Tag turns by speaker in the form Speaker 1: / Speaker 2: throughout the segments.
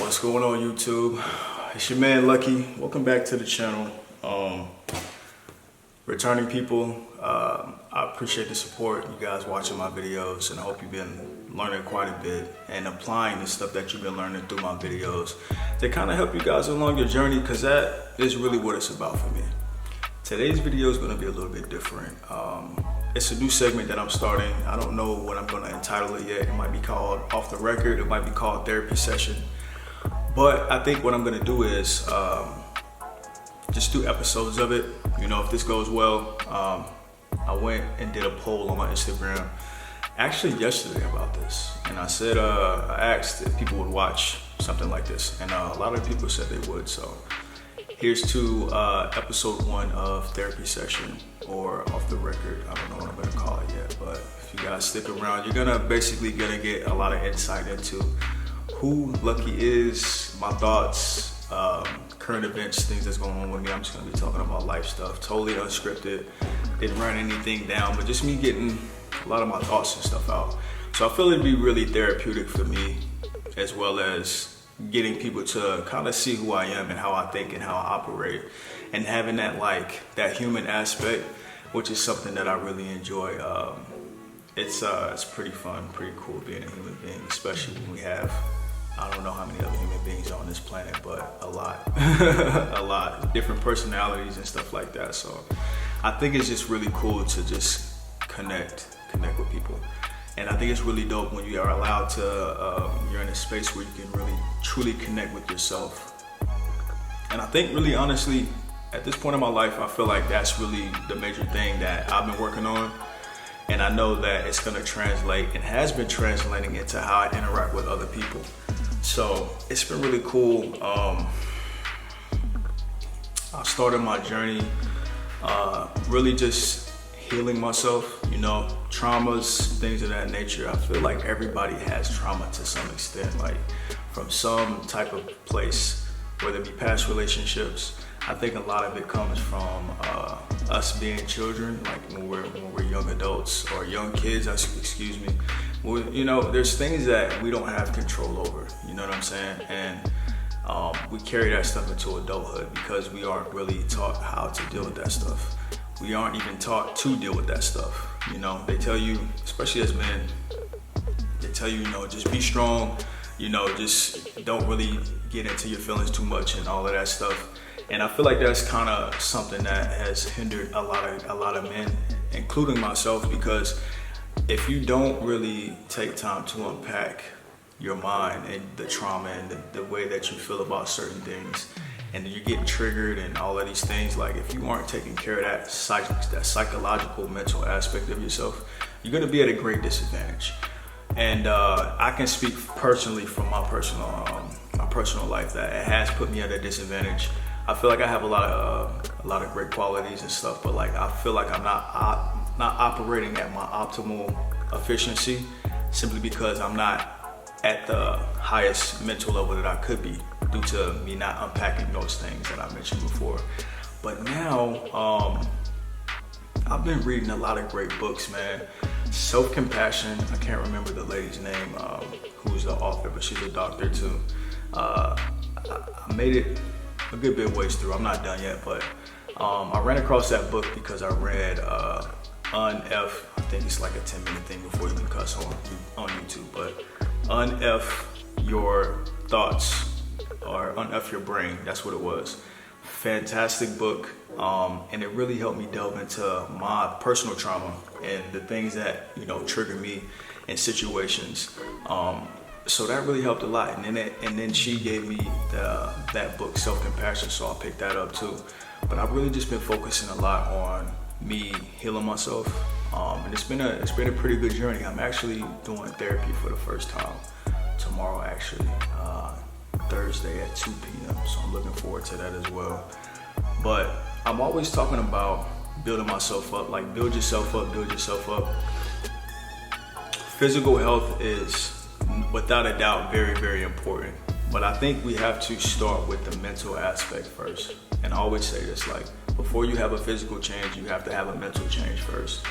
Speaker 1: What's going on, YouTube? It's your man Luckie. Welcome back to the channel. Returning people, I appreciate the support. You guys watching my videos, and I hope you've been learning quite a bit and applying the stuff that you've been learning through my videos to kind of help you guys along your journey, because that is really what it's about for me. Today's video is going to be a little bit different. It's a new segment that I'm starting. I don't know what I'm going to entitle it yet. It might be called Off the Record. It might be called Therapy Session. But I think what I'm going to do is just do episodes of it. You know, if this goes well, I went and did a poll on my Instagram actually yesterday about this. And I said, I asked if people would watch something like this. And a lot of people said they would. So here's to episode 1 of Therapy Session, or Off the Record. I don't know what I'm gonna call it yet, but if you guys stick around, you're gonna get a lot of insight into who Luckie is, my thoughts, current events, things that's going on with me. I'm just gonna be talking about life stuff, totally unscripted, didn't write anything down, but just me getting a lot of my thoughts and stuff out. So I feel it'd be really therapeutic for me, as well as getting people to kind of see who I am and how I think and how I operate, and having that human aspect, which is something that I really enjoy. It's pretty fun, pretty cool being a human being, especially when we have, I don't know how many other human beings are on this planet, but a lot, a lot, different personalities and stuff like that. So I think it's just really cool to just connect with people. And I think it's really dope when you are allowed to, you're in a space where you can really, truly connect with yourself. And I think really honestly, at this point in my life, I feel like that's really the major thing that I've been working on. And I know that it's gonna translate, and has been translating, into how I interact with other people. So it's been really cool. I started my journey really just healing myself, you know, traumas, things of that nature. I feel like everybody has trauma to some extent, like from some type of place, whether it be past relationships. I think a lot of it comes from us being children, like when we're young adults or young kids, excuse me. You know, there's things that we don't have control over, you know what I'm saying? And we carry that stuff into adulthood because we aren't really taught how to deal with that stuff. We aren't even taught to deal with that stuff. You know, they tell you, especially as men, they tell you, you know, just be strong, you know, just don't really get into your feelings too much and all of that stuff. And I feel like that's kind of something that has hindered a lot of men, including myself, because if you don't really take time to unpack your mind and the trauma and the way that you feel about certain things, and you get triggered and all of these things, like if you aren't taking care of that psychological, mental aspect of yourself, you're gonna be at a great disadvantage. And I can speak personally from my personal life that it has put me at a disadvantage. I feel like I have a lot of great qualities and stuff, but like I feel like I'm not operating at my optimal efficiency, simply because I'm not at the highest mental level that I could be, due to me not unpacking those things that I mentioned before. But now, I've been reading a lot of great books, man. Self-compassion, I can't remember the lady's name, who's the author, but she's a doctor too. I made it a good bit ways through, I'm not done yet, but I ran across that book because I read Un-F, I think it's like a 10-minute thing before you can cuss on YouTube, but Un-F your thoughts, or Un-F your brain, that's what it was. Fantastic book, and it really helped me delve into my personal trauma and the things that, you know, trigger me in situations. So that really helped a lot. And then she gave me that book, Self-Compassion, so I picked that up too. But I've really just been focusing a lot on me healing myself, and it's been a pretty good journey. I'm actually doing therapy for the first time tomorrow, actually. Thursday at 2 p.m. So I'm looking forward to that as well. But I'm always talking about building myself up, like build yourself up. Physical health is without a doubt very, very important. But I think we have to start with the mental aspect first. And I always say this, like before you have a physical change, you have to have a mental change first.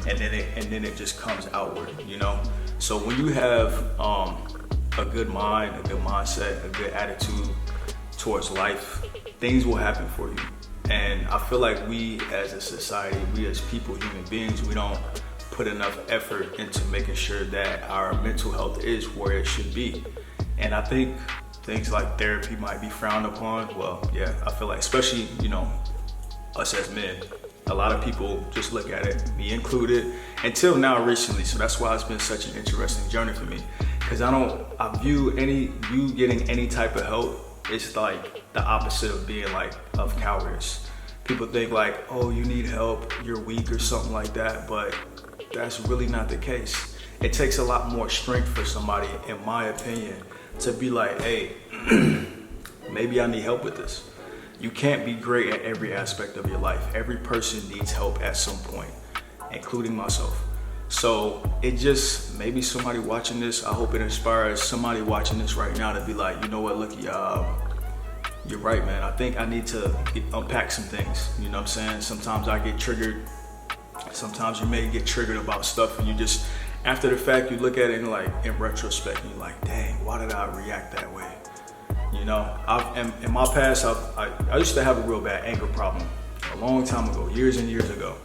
Speaker 1: And then it just comes outward, you know? So when you have a good mind, a good mindset, a good attitude towards life, things will happen for you. And I feel like we as a society, we as people, human beings, we don't put enough effort into making sure that our mental health is where it should be. And I think things like therapy might be frowned upon. Well, yeah, I feel like, especially, you know, us as men, a lot of people just look at it, me included, until now recently. So that's why it's been such an interesting journey for me. Because I view you getting any type of help, it's like the opposite of being like, of cowardice. People think like, oh, you need help, you're weak or something like that, but that's really not the case. It takes a lot more strength for somebody, in my opinion, to be like, hey, maybe I need help with this. You can't be great at every aspect of your life. Every person needs help at some point, including myself. So it just, maybe somebody watching this, I hope it inspires somebody watching this right now to be like, you know what, Luckie, you're right, man. I think I need to unpack some things. You know what I'm saying? Sometimes I get triggered. Sometimes you may get triggered about stuff, and you just, after the fact, you look at it and like, in retrospect, and you're like, dang, why did I react that way? You know, in my past, I used to have a real bad anger problem a long time ago, years and years ago.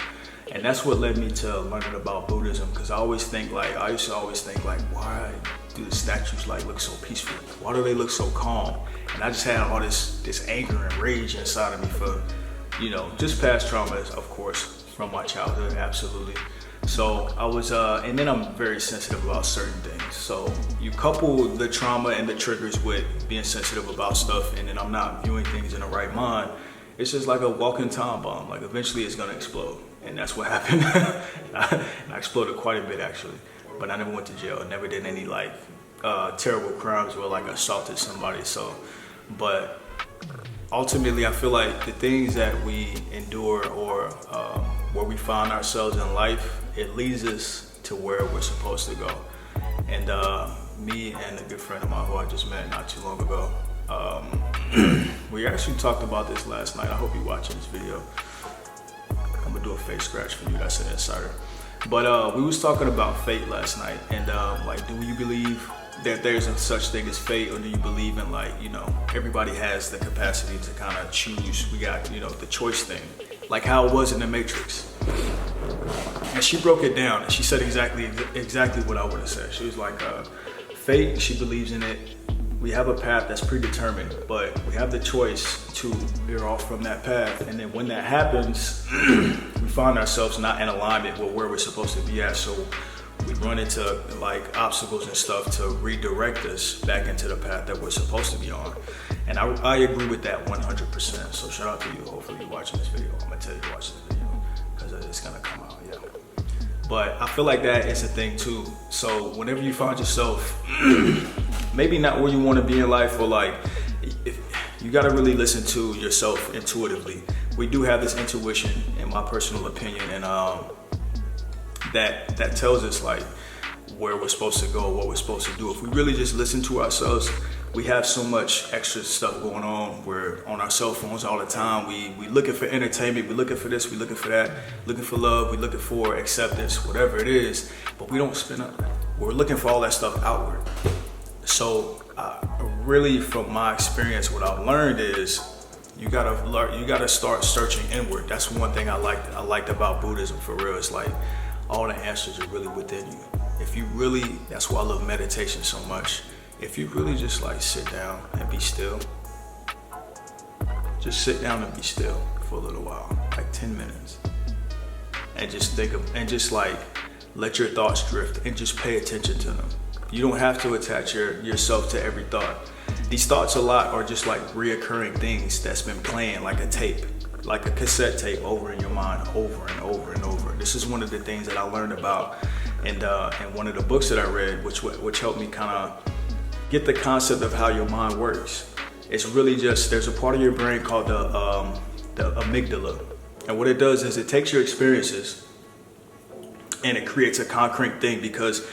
Speaker 1: And that's what led me to learning about Buddhism, because I used to always think like, why do the statues like look so peaceful? Why do they look so calm? And I just had all this anger and rage inside of me for, you know, just past traumas, of course, from my childhood, absolutely. So I was, and then I'm very sensitive about certain things. So you couple the trauma and the triggers with being sensitive about stuff, and then I'm not viewing things in the right mind. It's just like a walking time bomb. Like eventually it's gonna explode. And that's what happened. I exploded quite a bit actually, but I never went to jail. I never did any like terrible crimes where like assaulted somebody. So, but ultimately I feel like the things that we endure or where we find ourselves in life, it leads us to where we're supposed to go. And me and a good friend of mine who I just met not too long ago, we actually talked about this last night. I hope you're watching this video. I'm gonna do a face scratch for you, that's an insider. But we was talking about fate last night, and like, do you believe that there's a such thing as fate, or do you believe in like, you know, everybody has the capacity to kind of choose? We got, you know, the choice thing, like how it was in the Matrix. And she broke it down, and she said exactly what I would have said. She was like, fate, she believes in it. We have a path that's predetermined, but we have the choice to veer off from that path. And then when that happens, we find ourselves not in alignment with where we're supposed to be at. So we run into like obstacles and stuff to redirect us back into the path that we're supposed to be on. And I agree with that 100%. So shout out to you. Hopefully you're watching this video. I'm gonna tell you to watch this video because it's gonna come out, yeah. But I feel like that is a thing too. So whenever you find yourself maybe not where you want to be in life, or like, if you got to really listen to yourself intuitively. We do have this intuition, in my personal opinion, and that tells us like where we're supposed to go, what we're supposed to do. If we really just listen to ourselves, we have so much extra stuff going on. We're on our cell phones all the time. We looking for entertainment, we looking for this, we looking for that, looking for love, we looking for acceptance, whatever it is, but we don't spend up. We're looking for all that stuff outward. So really, from my experience, what I've learned is you gotta start searching inward. That's one thing I liked about Buddhism, for real. It's like all the answers are really within you. If you really, that's why I love meditation so much. If you really just like sit down and be still, just sit down and be still for a little while, like 10 minutes, and just just like let your thoughts drift and just pay attention to them. You don't have to attach yourself to every thought. These thoughts a lot are just like reoccurring things that's been playing like a tape, like a cassette tape over in your mind over and over and over. This is one of the things that I learned about in one of the books that I read, which helped me kind of get the concept of how your mind works. It's really just, there's a part of your brain called the amygdala. And what it does is it takes your experiences and it creates a concrete thing, because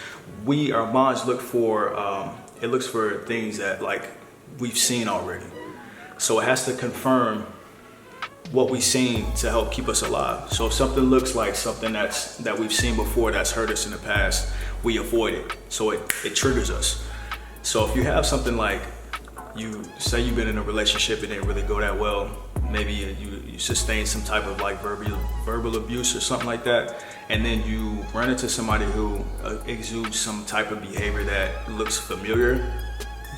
Speaker 1: our minds look for, it looks for things that like we've seen already. So it has to confirm what we've seen to help keep us alive. So if something looks like something that we've seen before that's hurt us in the past, we avoid it. So it triggers us. So if you have something like, you say you've been in a relationship, it didn't really go that well, maybe you sustained some type of like verbal abuse or something like that, and then you run into somebody who exudes some type of behavior that looks familiar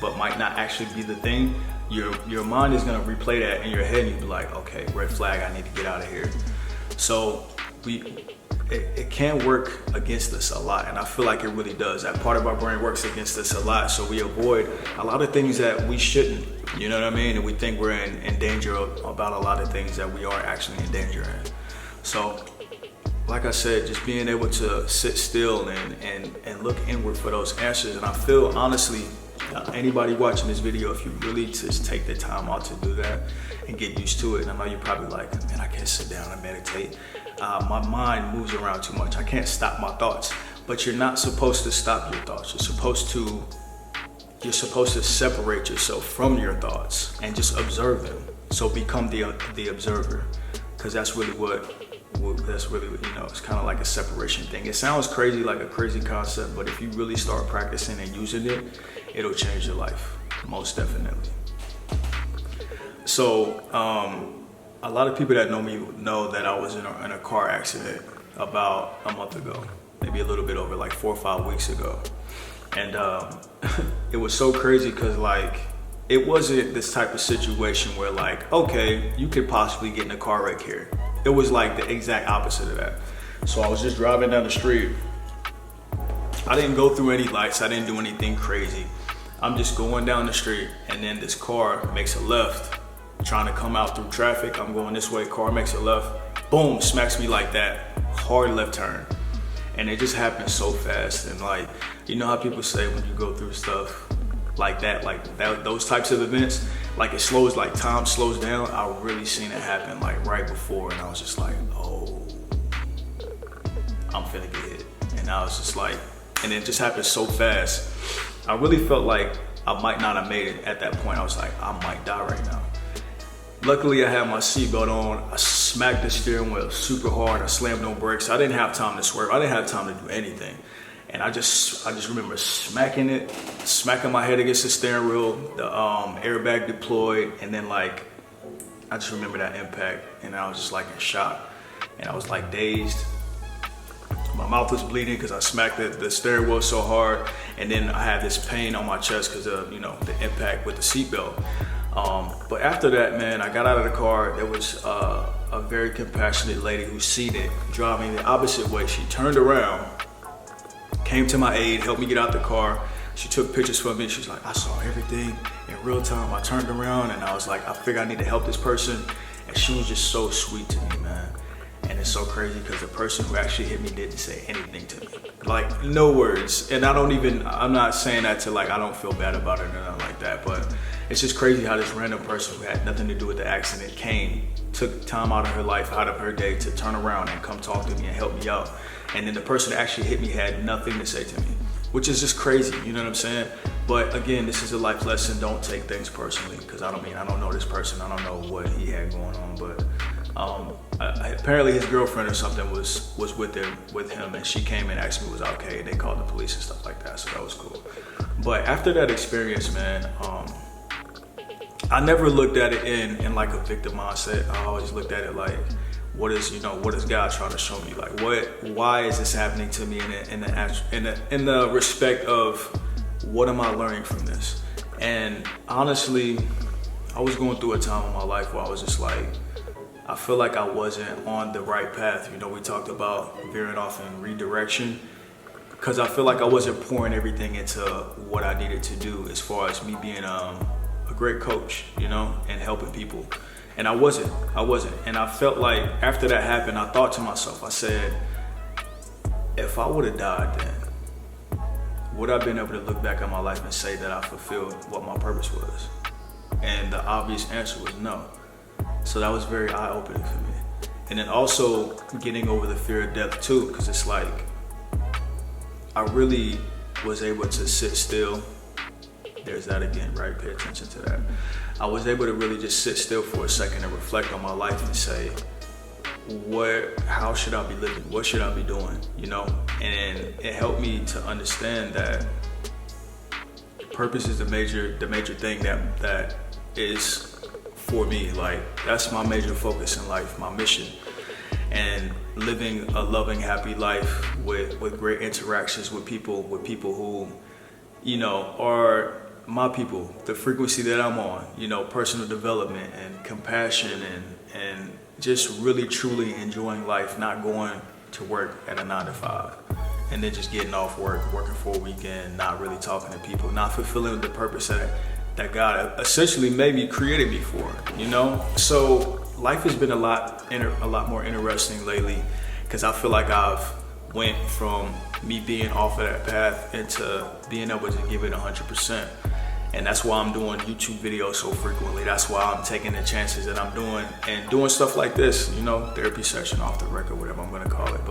Speaker 1: but might not actually be the thing, your mind is going to replay that in your head, and you'll be like, okay, red flag, I need to get out of here. So it can work against us a lot, and I feel like it really does. That part of our brain works against us a lot, so we avoid a lot of things that we shouldn't, you know what I mean? And we think we're in danger about a lot of things that we are actually in danger in. So like I said, just being able to sit still and look inward for those answers. And I feel, honestly, anybody watching this video, if you really just take the time out to do that and get used to it, and I know you're probably like, man, I can't sit down and meditate. My mind moves around too much. I can't stop my thoughts. But you're not supposed to stop your thoughts. You're supposed to separate yourself from your thoughts and just observe them. So become the observer, because that's really it's kind of like a separation thing. It sounds crazy, like a crazy concept, but if you really start practicing and using it, it'll change your life, most definitely. So a lot of people that know me know that I was in a car accident about a month ago, maybe a little bit over, like 4 or 5 weeks ago. And it was so crazy because like, it wasn't this type of situation where like, okay, you could possibly get in a car wreck here. It was like the exact opposite of that. So I was just driving down the street. I didn't go through any lights. I didn't do anything crazy. I'm just going down the street, and then this car makes a left, trying to come out through traffic. I'm going this way, car makes a left, boom, smacks me like that, hard left turn. And it just happened so fast. And like, you know how people say when you go through stuff like that, those types of events, like it slows, like time slows down. I really seen it happen like right before, and I was just like, oh, I'm finna get hit. And I was just like, and it just happened so fast. I really felt like I might not have made it at that point. I was like, I might die right now. Luckily, I had my seatbelt on. I smacked the steering wheel super hard. I slammed no brakes. I didn't have time to swerve. I didn't have time to do anything. And I just remember smacking my head against the steering wheel, the airbag deployed, and then like, I just remember that impact, and I was just like in shock. And I was like dazed. My mouth was bleeding because I smacked the steering wheel so hard, and then I had this pain on my chest because of, you know, the impact with the seatbelt. But after that, man, I got out of the car. There was a very compassionate lady who seen it driving the opposite way. She turned around, came to my aid, helped me get out the car. She took pictures for me. She's like, I saw everything in real time. I turned around and I was like, I figured I need to help this person. And she was just so sweet to me, man. And it's so crazy because the person who actually hit me didn't say anything to me. Like, no words. And I'm not saying that to like, I don't feel bad about it or nothing like that, but it's just crazy how this random person who had nothing to do with the accident took time out of her life, out of her day to turn around and come talk to me and help me out. And then the person that actually hit me had nothing to say to me, which is just crazy, you know what I'm saying? But again, this is a life lesson. Don't take things personally, because I don't know this person. I don't know what he had going on, but apparently his girlfriend or something was with him, and she came and asked me was I okay, and they called the police and stuff like that, so that was cool. But after that experience, man, I never looked at it in like a victim mindset. I always looked at it like, what is God trying to show me? Like, why is this happening to me in the respect of what am I learning from this? And honestly, I was going through a time in my life where I was just like, I feel like I wasn't on the right path. You know, we talked about veering off in redirection, because I feel like I wasn't pouring everything into what I needed to do as far as me being a great coach, you know, and helping people. And I wasn't. And I felt like after that happened, I thought to myself, I said, if I would have died then, would I have been able to look back on my life and say that I fulfilled what my purpose was? And the obvious answer was no. So that was very eye-opening for me. And then also getting over the fear of death too, because it's like, I really was able to sit still. There's that again, right? Pay attention to that. I was able to really just sit still for a second and reflect on my life and say, how should I be living? What should I be doing? You know? And it helped me to understand that Purpose is the major thing that is for me. Like, that's my major focus in life, my mission. And living a loving, happy life with great interactions with people who, you know, are my people, the frequency that I'm on, you know, personal development and compassion and just really truly enjoying life, not going to work at a 9 to 5 and then just getting off work, working for a weekend, not really talking to people, not fulfilling the purpose that God essentially maybe created me for, you know? So life has been a lot more interesting lately, because I feel like I've went from me being off of that path into being able to give it 100%. And that's why I'm doing YouTube videos so frequently. That's why I'm taking the chances that I'm doing and doing stuff like this, you know, therapy session off the record, whatever I'm gonna call it.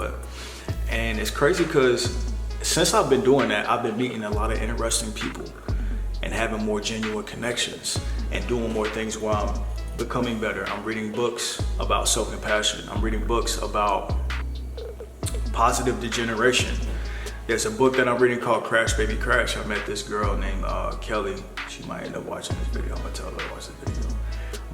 Speaker 1: And it's crazy because since I've been doing that, I've been meeting a lot of interesting people and having more genuine connections and doing more things while I'm becoming better. I'm reading books about self-compassion. I'm reading books about positive degeneration. There's a book that I'm reading called Crash Baby Crash. I met this girl named Kelly. She might end up watching this video. I'm gonna tell her to watch the video.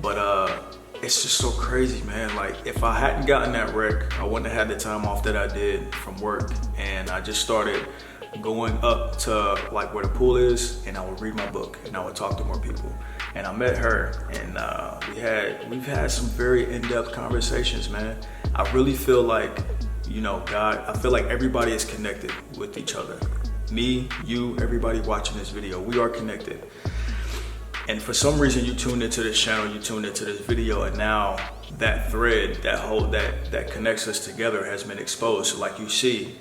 Speaker 1: But it's just so crazy, man. Like, if I hadn't gotten that wreck, I wouldn't have had the time off that I did from work. And I just started going up to like where the pool is, and I would read my book and I would talk to more people. And I met her, and we've had some very in-depth conversations, man. I really feel like, you know, God, I feel like everybody is connected with each other. Me, you, everybody watching this video, we are connected. And for some reason, you tuned into this channel, you tuned into this video, and now that thread, that connects us together has been exposed. So like you see,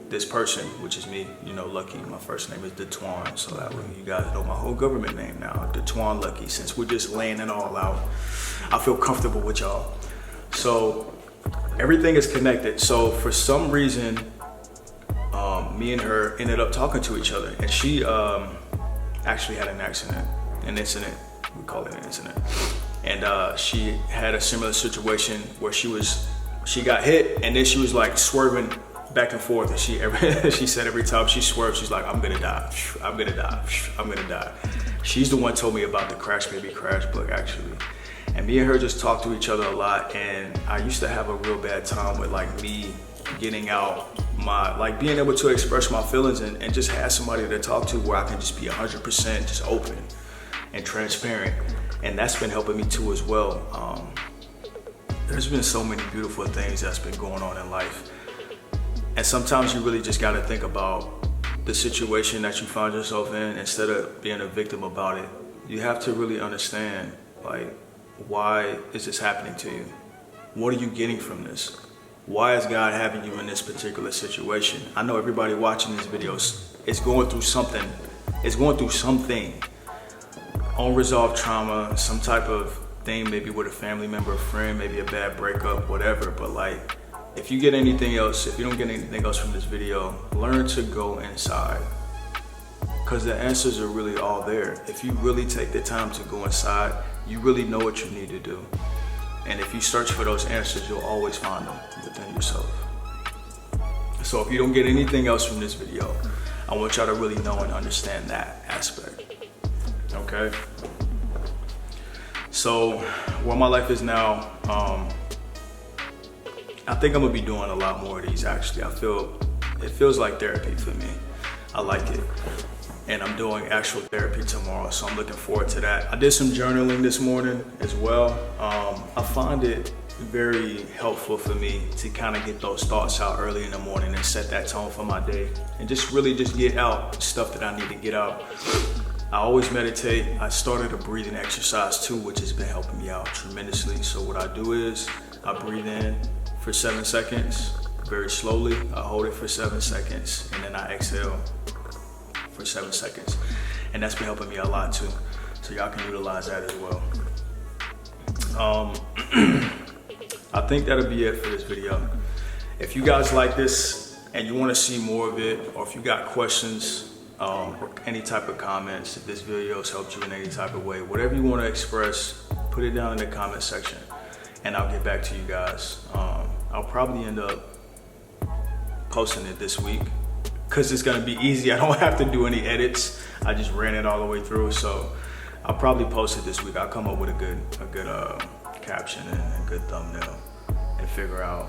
Speaker 1: this person, which is me, you know, Luckie. My first name is DeTwan, so that way you guys know my whole government name now, DeTwan Luckie. Since we're just laying it all out, I feel comfortable with y'all. So everything is connected. So for some reason, me and her ended up talking to each other, and she actually had an incident. We call it an incident. And she had a similar situation where she got hit, and then she was like swerving back and forth, and she said every time she swerved, she's like, I'm gonna die, I'm gonna die, I'm gonna die. She's the one told me about the Crash Baby Crash book, actually. And me and her just talked to each other a lot, and I used to have a real bad time with like me getting out like being able to express my feelings and just have somebody to talk to where I can just be 100% just open and transparent. And that's been helping me too as well. There's been so many beautiful things that's been going on in life. And sometimes you really just gotta think about the situation that you find yourself in instead of being a victim about it. You have to really understand, like, why is this happening to you? What are you getting from this? Why is God having you in this particular situation? I know everybody watching these videos is going through something. It's going through something. Unresolved trauma, some type of thing, maybe with a family member, a friend, maybe a bad breakup, whatever. But like, if you get anything else, if you don't get anything else from this video, learn to go inside. Because the answers are really all there. If you really take the time to go inside, you really know what you need to do. And if you search for those answers, you'll always find them within yourself. So if you don't get anything else from this video, I want y'all to really know and understand that aspect, okay? So where my life is now, I think I'm gonna be doing a lot more of these, actually. It feels like therapy for me. I like it. And I'm doing actual therapy tomorrow, so I'm looking forward to that. I did some journaling this morning as well. I find it very helpful for me to kind of get those thoughts out early in the morning and set that tone for my day. And just really just get out stuff that I need to get out. I always meditate. I started a breathing exercise too, which has been helping me out tremendously. So what I do is I breathe in for 7 seconds, very slowly. I hold it for 7 seconds, and then I exhale for 7 seconds. And that's been helping me a lot too. So y'all can utilize that as well. I think that'll be it for this video. If you guys like this and you want to see more of it, or if you got questions or any type of comments, if this video has helped you in any type of way, whatever you want to express, put it down in the comment section and I'll get back to you guys. I'll probably end up posting it this week, because it's gonna be easy. I don't have to do any edits. I just ran it all the way through. So I'll probably post it this week. I'll come up with a good caption and a good thumbnail and figure out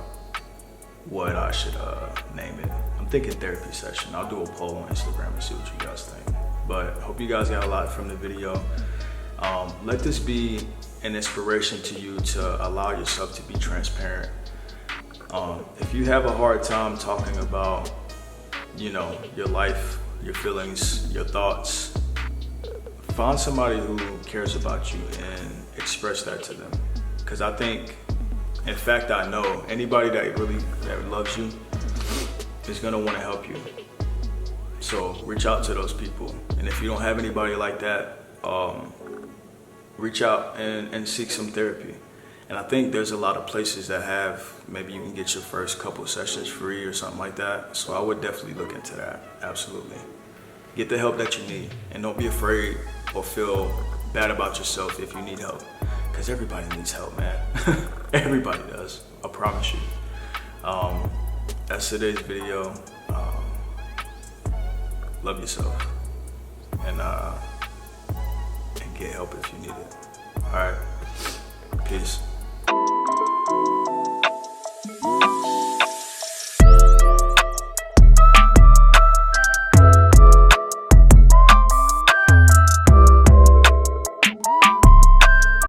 Speaker 1: what I should name it. I'm thinking therapy session. I'll do a poll on Instagram and see what you guys think. But hope you guys got a lot from the video. Let this be an inspiration to you to allow yourself to be transparent. If you have a hard time talking about, you know, your life, your feelings, your thoughts, find somebody who cares about you and express that to them. Because I think, in fact, I know anybody that loves you is gonna want to help you. So reach out to those people. And if you don't have anybody like that, reach out and seek some therapy. And I think there's a lot of places that have, maybe you can get your first couple sessions free or something like that. So I would definitely look into that, absolutely. Get the help that you need, and don't be afraid or feel bad about yourself if you need help. Because everybody needs help, man. Everybody does, I promise you. That's today's video. Love yourself, and get help if you need it. All right, peace.